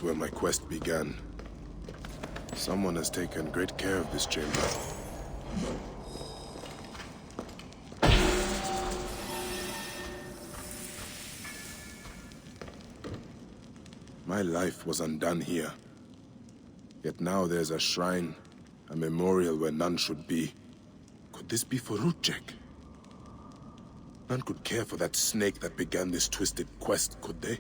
where my quest began. Someone has taken great care of this chamber. My life was undone here. Yet now there's a shrine, a memorial where none should be. Could this be for Rudjek? None could care for that snake that began this twisted quest, could they?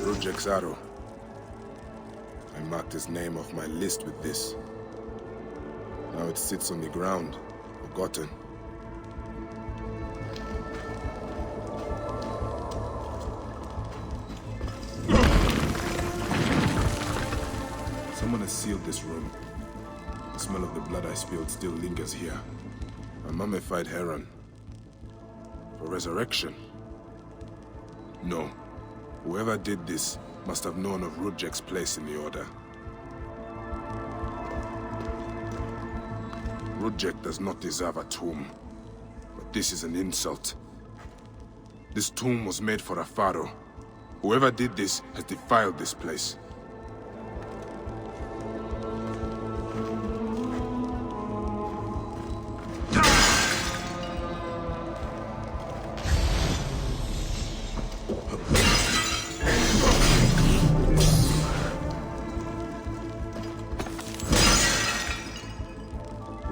Rudjek's arrow. I marked his name off my list with this. Now it sits on the ground, forgotten. Someone has sealed this room. The smell of the blood I spilled still lingers here. A mummified heron. For resurrection? No. Whoever did this must have known of Rudjek's place in the Order. Rudjek does not deserve a tomb, but this is an insult. This tomb was made for a pharaoh. Whoever did this has defiled this place.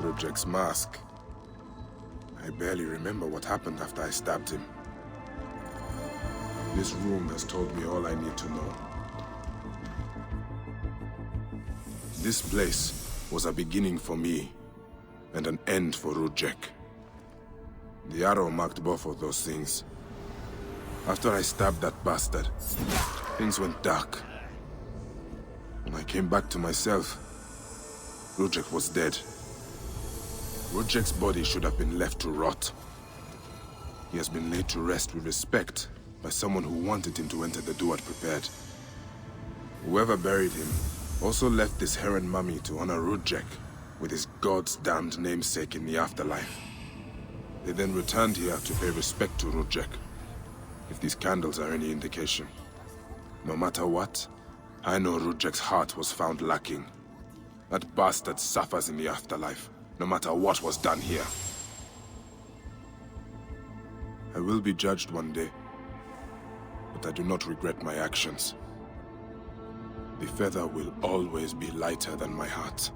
Rudjek's mask. I barely remember what happened after I stabbed him. This room has told me all I need to know. This place was a beginning for me, and an end for Rudjek. The arrow marked both of those things. After I stabbed that bastard, things went dark. When I came back to myself, Rudjek was dead. Rudjek's body should have been left to rot. He has been laid to rest with respect by someone who wanted him to enter the Duat prepared. Whoever buried him also left this heron mummy to honor Rudjek with his god's damned namesake in the afterlife. They then returned here to pay respect to Rudjek, if these candles are any indication. No matter what, I know Rudjek's heart was found lacking. That bastard suffers in the afterlife, no matter what was done here. I will be judged one day, but I do not regret my actions. The feather will always be lighter than my heart.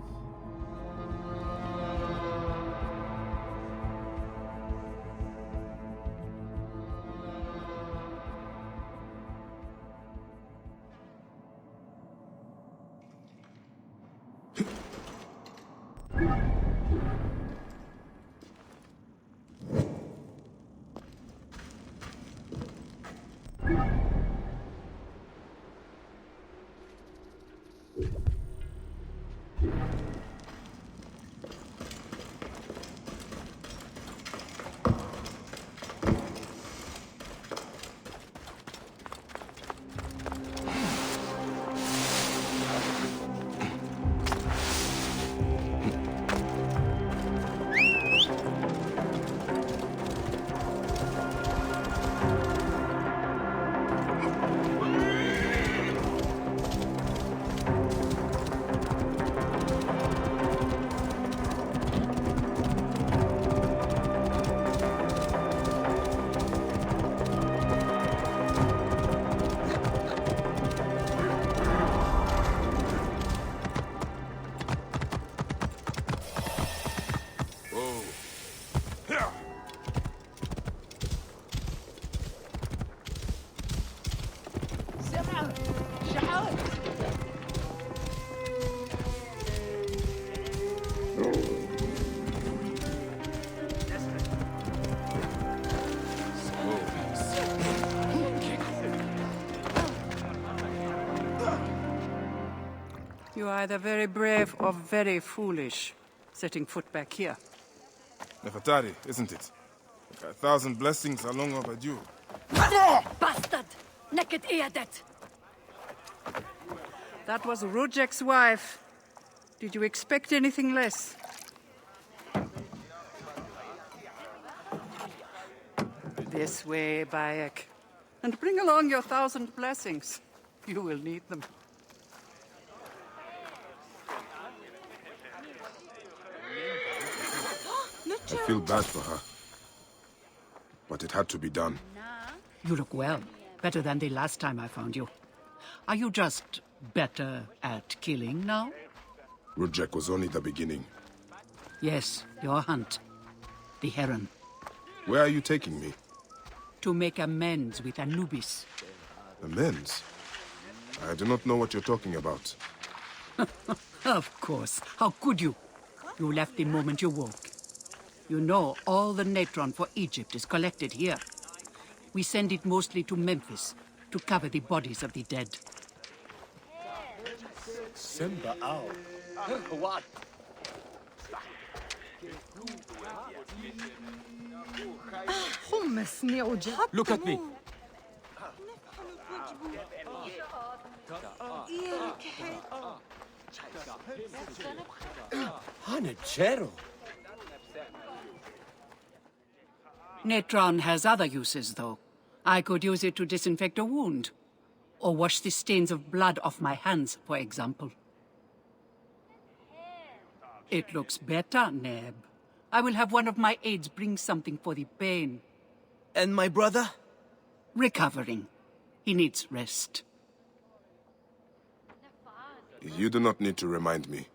You are either very brave or very foolish, setting foot back here. Nefetari, isn't it? 1,000 blessings are long overdue. Bastard! Naked eardet! That was Rudjek's wife. Did you expect anything less? This way, Bayek. And bring along your 1,000 blessings. You will need them. I feel bad for her. But it had to be done. You look well. Better than the last time I found you. Are you just better at killing now? Rudjek was only the beginning. Yes, your hunt. The heron. Where are you taking me? To make amends with Anubis. Amends? I do not know what you're talking about. Of course. How could you? You left the moment you woke. You know all the natron for Egypt is collected here. We send it mostly to Memphis to cover the bodies of the dead. Simba out. What? Look at me. Hanachero. Natron has other uses, though. I could use it to disinfect a wound. Or wash the stains of blood off my hands, for example. It looks better, Neb. I will have one of my aides bring something for the pain. And my brother? Recovering. He needs rest. You do not need to remind me.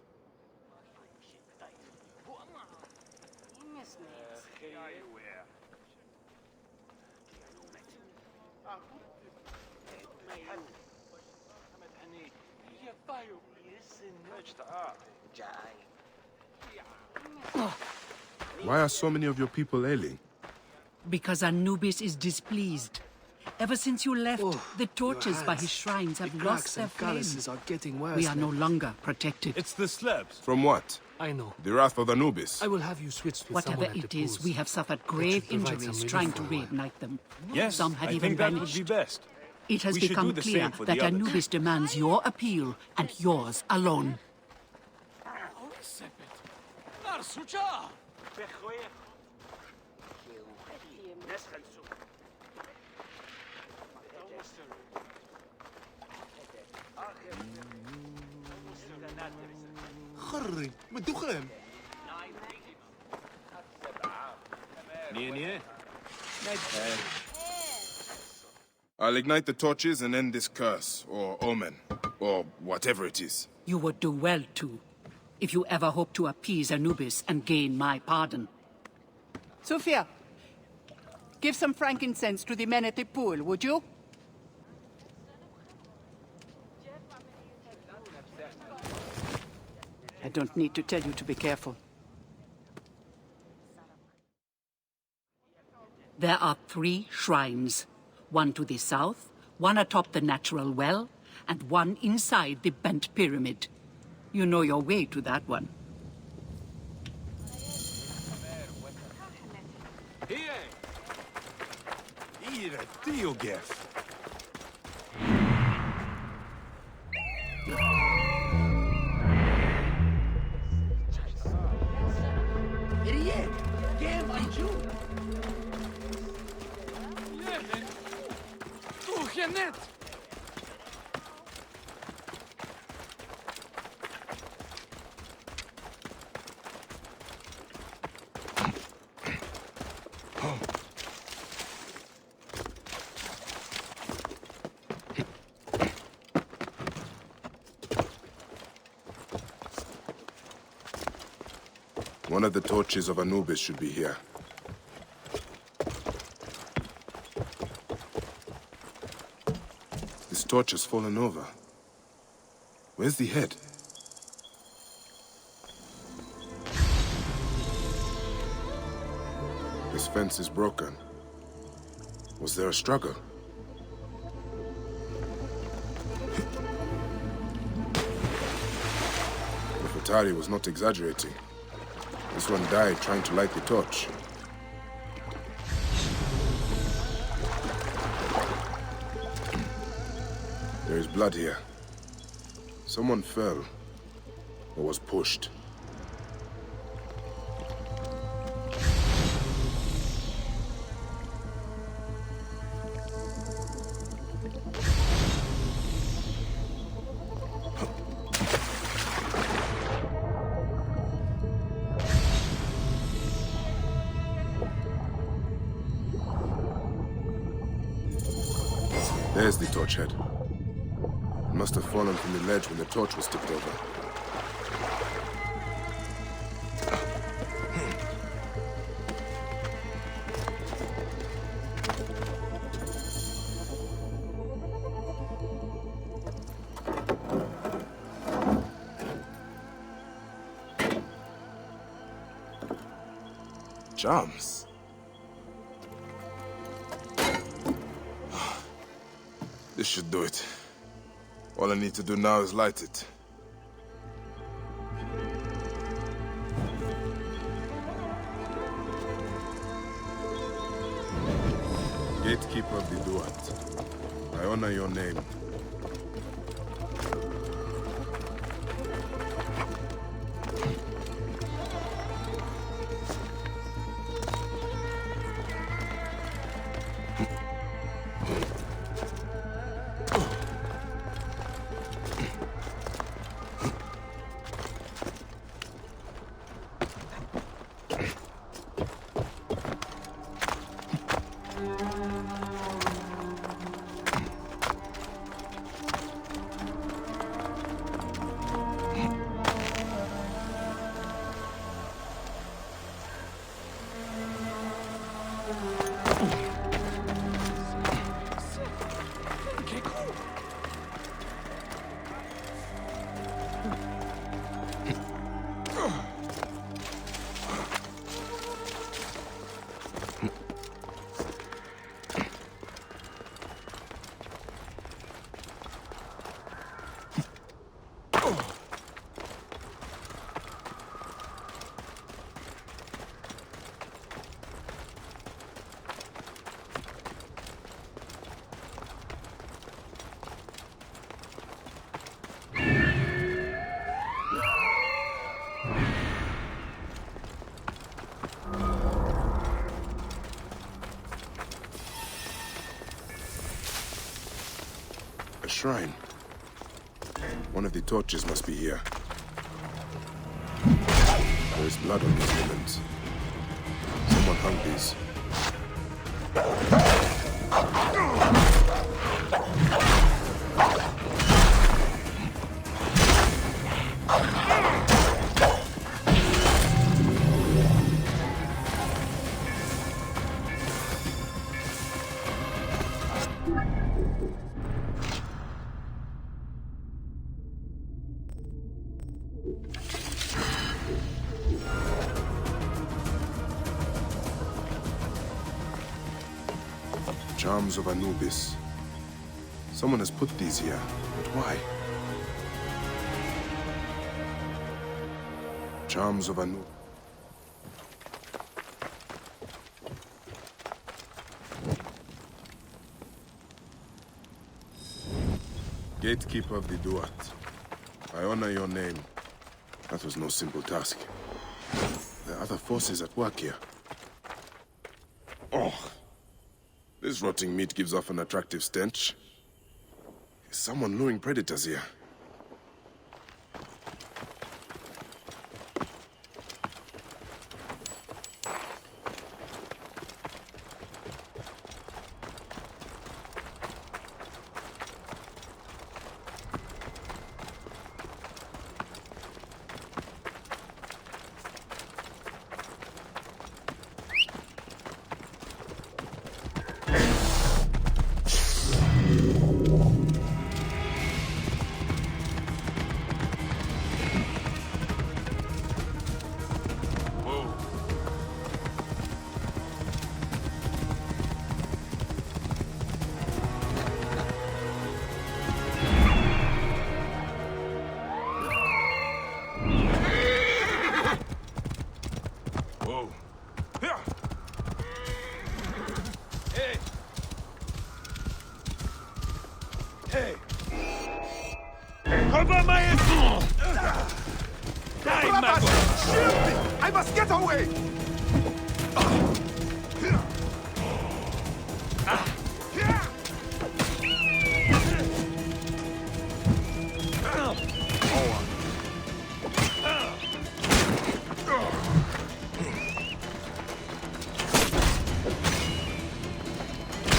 Why are so many of your people ailing? Because Anubis is displeased. Ever since you left, the torches by his shrines have lost their flame. Are getting worse. We are no longer protected. It's the slabs. From what? I know. The wrath of Anubis. I will have you switched with Whatever someone at it the is, pools. we have suffered grave should provide injuries some trying to relief for a while. reignite them. Yes, Some have I even think that vanished. would be best. It has We should become do the clear same for that the others. Anubis demands your appeal and yours alone. خري بالدخان. I'll ignite the torches and end this curse, or omen, or whatever it is. You would do well to, if you ever hope to appease Anubis and gain my pardon. Suphia, give some frankincense to the men at the pool, would you? I don't need to tell you to be careful. There are 3 shrines. One to the south, one atop the natural well, and one inside the bent pyramid. You know your way to that one. Ira, Dio Gef. One of the torches of Anubis should be here. This torch has fallen over. Where's the head? This fence is broken. Was there a struggle? Nefetari was not exaggerating. This one died trying to light the torch. There is blood here. Someone fell, or was pushed. There's the torch head. It must have fallen from the ledge when the torch was tipped over. Charms. This should do it. All I need to do now is light it. Gatekeeper of the Duat, I honor your name. Shrine. One of the torches must be here. There is blood on these linens. Someone hung these. Charms of Anubis. Someone has put these here, but why? Charms of Anubis. Gatekeeper of the Duat, I honor your name. That was no simple task. There are other forces at work here. Oh. This rotting meat gives off an attractive stench. Is someone luring predators here? Cover my escort! Die, Mago! Shield me! I must get away!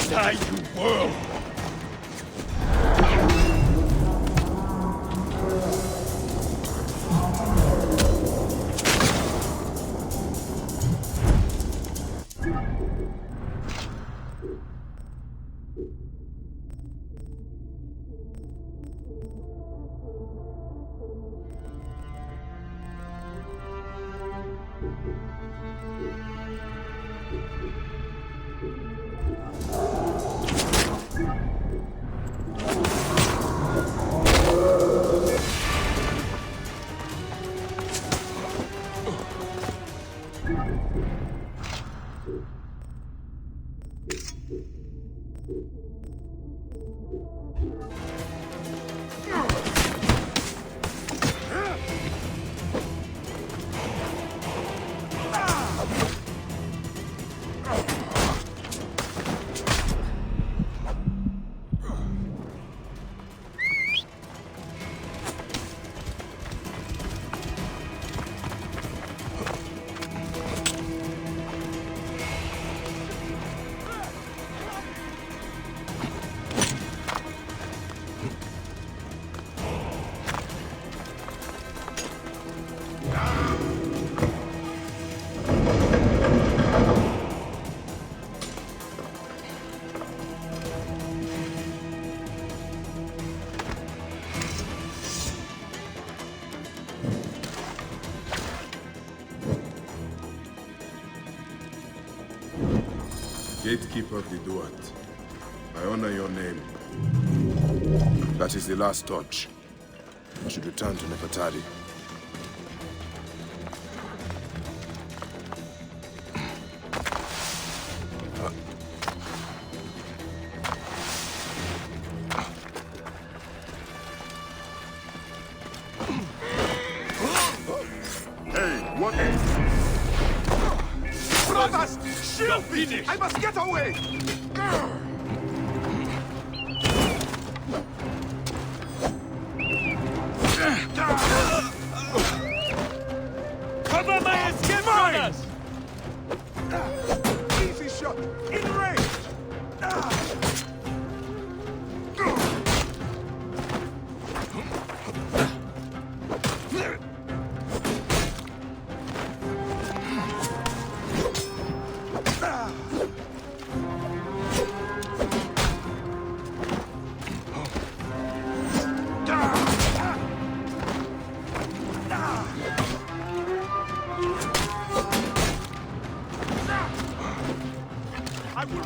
Die, you world! Gatekeeper of the Duat, I honor your name. That is the last torch. I should return to Nefetari. Hey, what is? Brothers, shield me! I must get away! Cover my escape, brothers! Easy shot! In range! I will...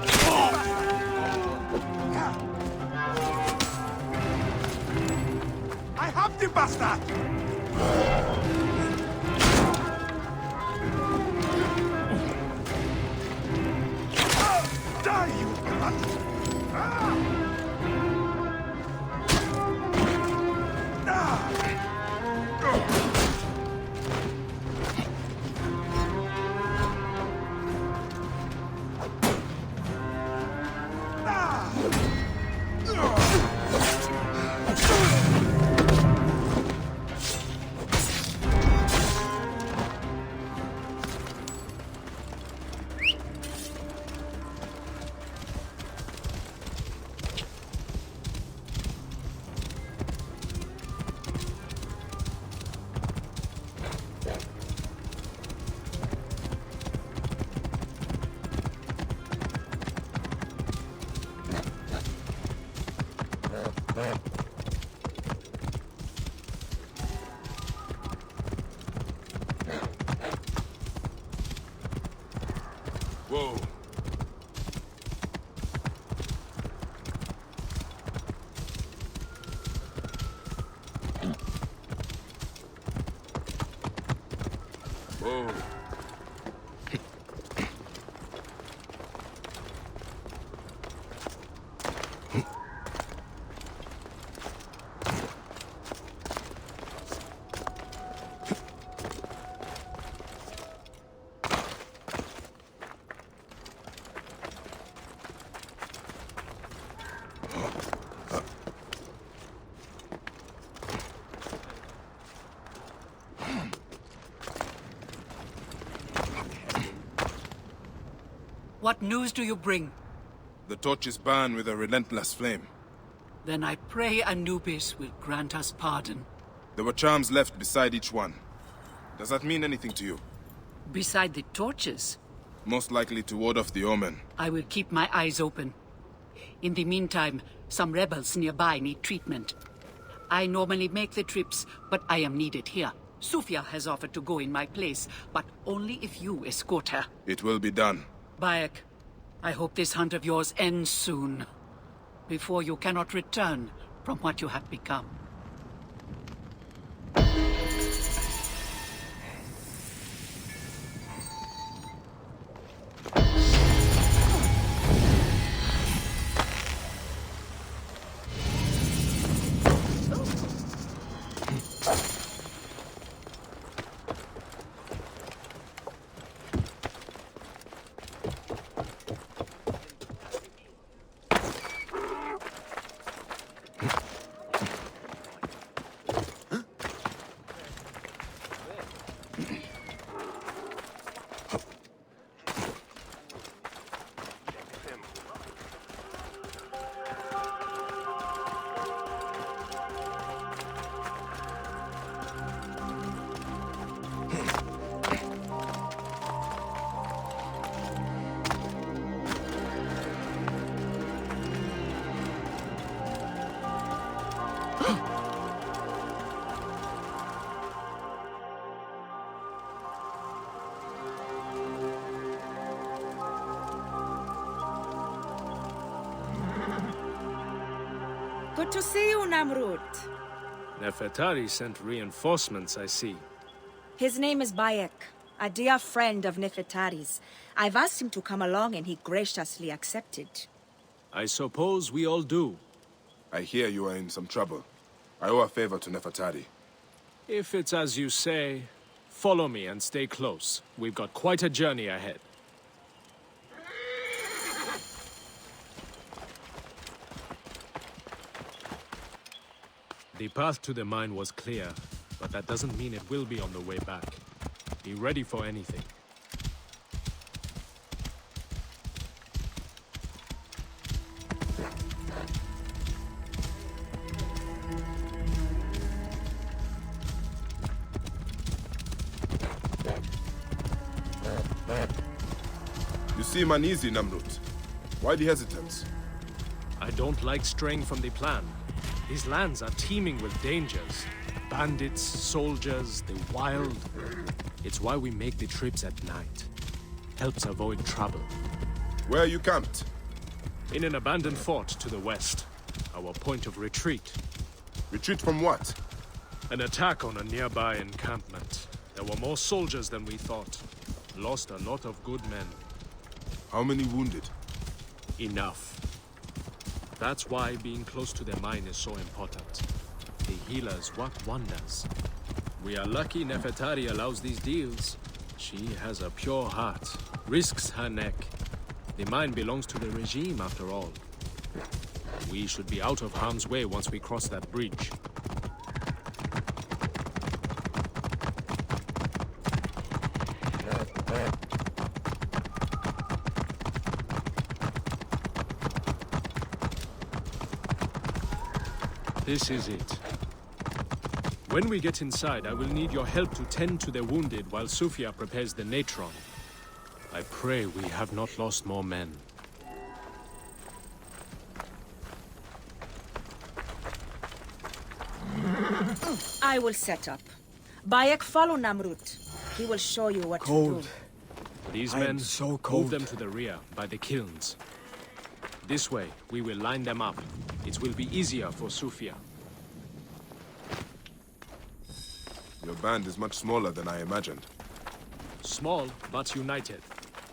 I have the bastard! Die, you cunt! Whoa. Whoa. What news do you bring? The torch is burned with a relentless flame. Then I pray Anubis will grant us pardon. There were charms left beside each one. Does that mean anything to you? Beside the torches? Most likely to ward off the omen. I will keep my eyes open. In the meantime, some rebels nearby need treatment. I normally make the trips, but I am needed here. Suphia has offered to go in my place, but only if you escort her. It will be done. Bayek, I hope this hunt of yours ends soon, before you cannot return from what you have become. Good to see you, Namrud. Nefetari sent reinforcements, I see. His name is Bayek, a dear friend of Nefetari's. I've asked him to come along and he graciously accepted. I suppose we all do. I hear you are in some trouble. I owe a favor to Nefetari. If it's as you say, follow me and stay close. We've got quite a journey ahead. The path to the mine was clear, but that doesn't mean it will be on the way back. Be ready for anything. You seem uneasy, Namrud. Why the hesitance? I don't like straying from the plan. These lands are teeming with dangers. Bandits, soldiers, the wild. It's why we make the trips at night. Helps avoid trouble. Where are you camped? In an abandoned fort to the west. Our point of retreat. Retreat from what? An attack on a nearby encampment. There were more soldiers than we thought. Lost a lot of good men. How many wounded? Enough. That's why being close to the mine is so important. The healers work wonders. We are lucky Nefetari allows these deals. She has a pure heart, risks her neck. The mine belongs to the regime after all. We should be out of harm's way once we cross that bridge. This is it. When we get inside, I will need your help to tend to the wounded while Suphia prepares the natron. I pray we have not lost more men. I will set up. Bayek, follow Namrud. He will show you what to do. These I am men, so cold. move them to the rear, by the kilns. This way, we will line them up. It will be easier for Suphia. Your band is much smaller than I imagined. Small, but united.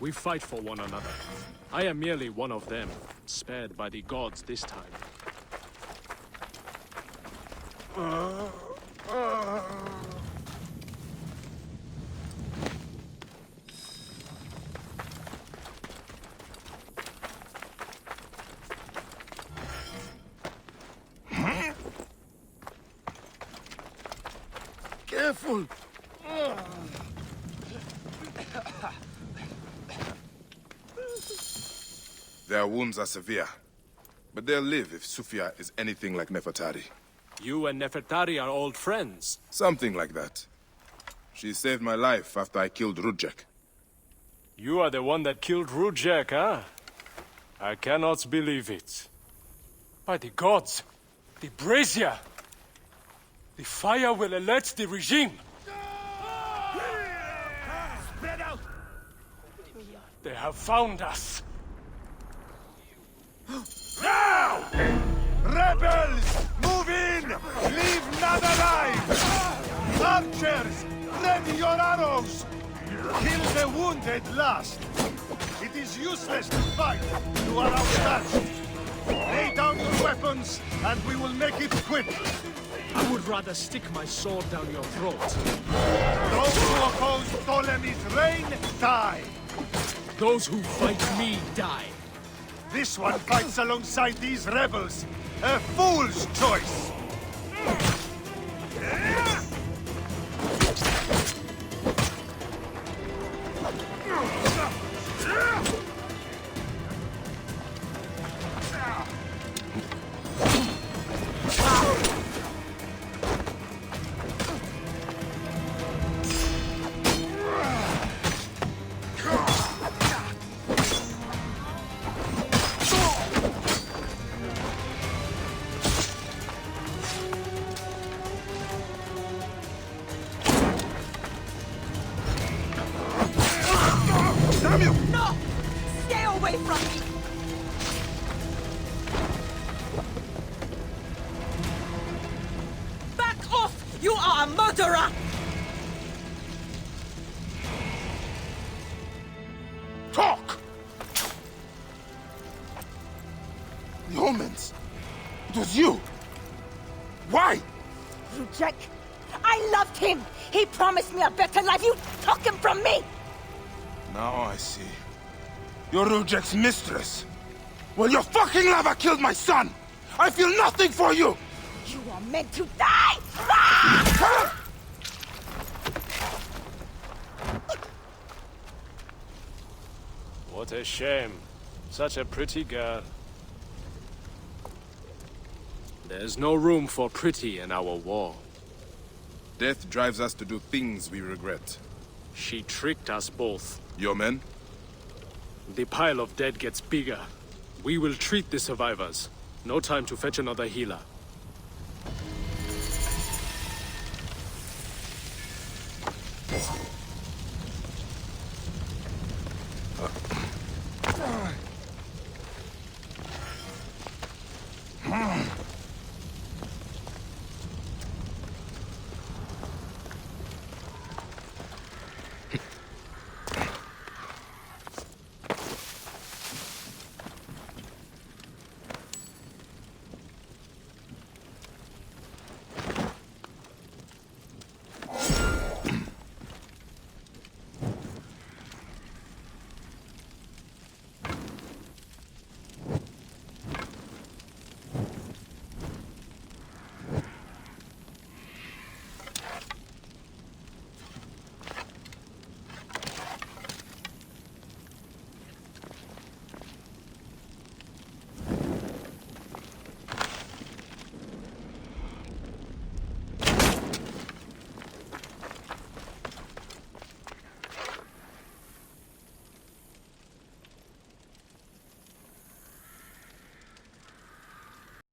We fight for one another. I am merely one of them, spared by the gods this time. Careful! Their wounds are severe, but they'll live if Suphia is anything like Nefetari. You and Nefetari are old friends. Something like that. She saved my life after I killed Rudjek. You are the one that killed Rudjek, huh? I cannot believe it. By the gods, the brazier! The fire will alert the regime! Spread out! They have found us! Now! Rebels! Move in! Leave none alive! Archers! Ready your arrows! Kill the wounded last! It is useless to fight! You are outmatched! Lay down your weapons, and we will make it quick! I would rather stick my sword down your throat. Those who oppose Ptolemy's reign, die! Those who fight me die. This one fights alongside these rebels! A fool's choice! No! Stay away from me! Back off! You are a murderer! Talk! The omens! It was you! Why? Rudjek, I loved him! He promised me a better life! You took him from me! Now I see. You're Rudjek's mistress. Well, your fucking lover killed my son! I feel nothing for you! You are meant to die! Ah! What a shame. Such a pretty girl. There's no room for pretty in our war. Death drives us to do things we regret. She tricked us both. Your men? The pile of dead gets bigger. We will treat the survivors. No time to fetch another healer.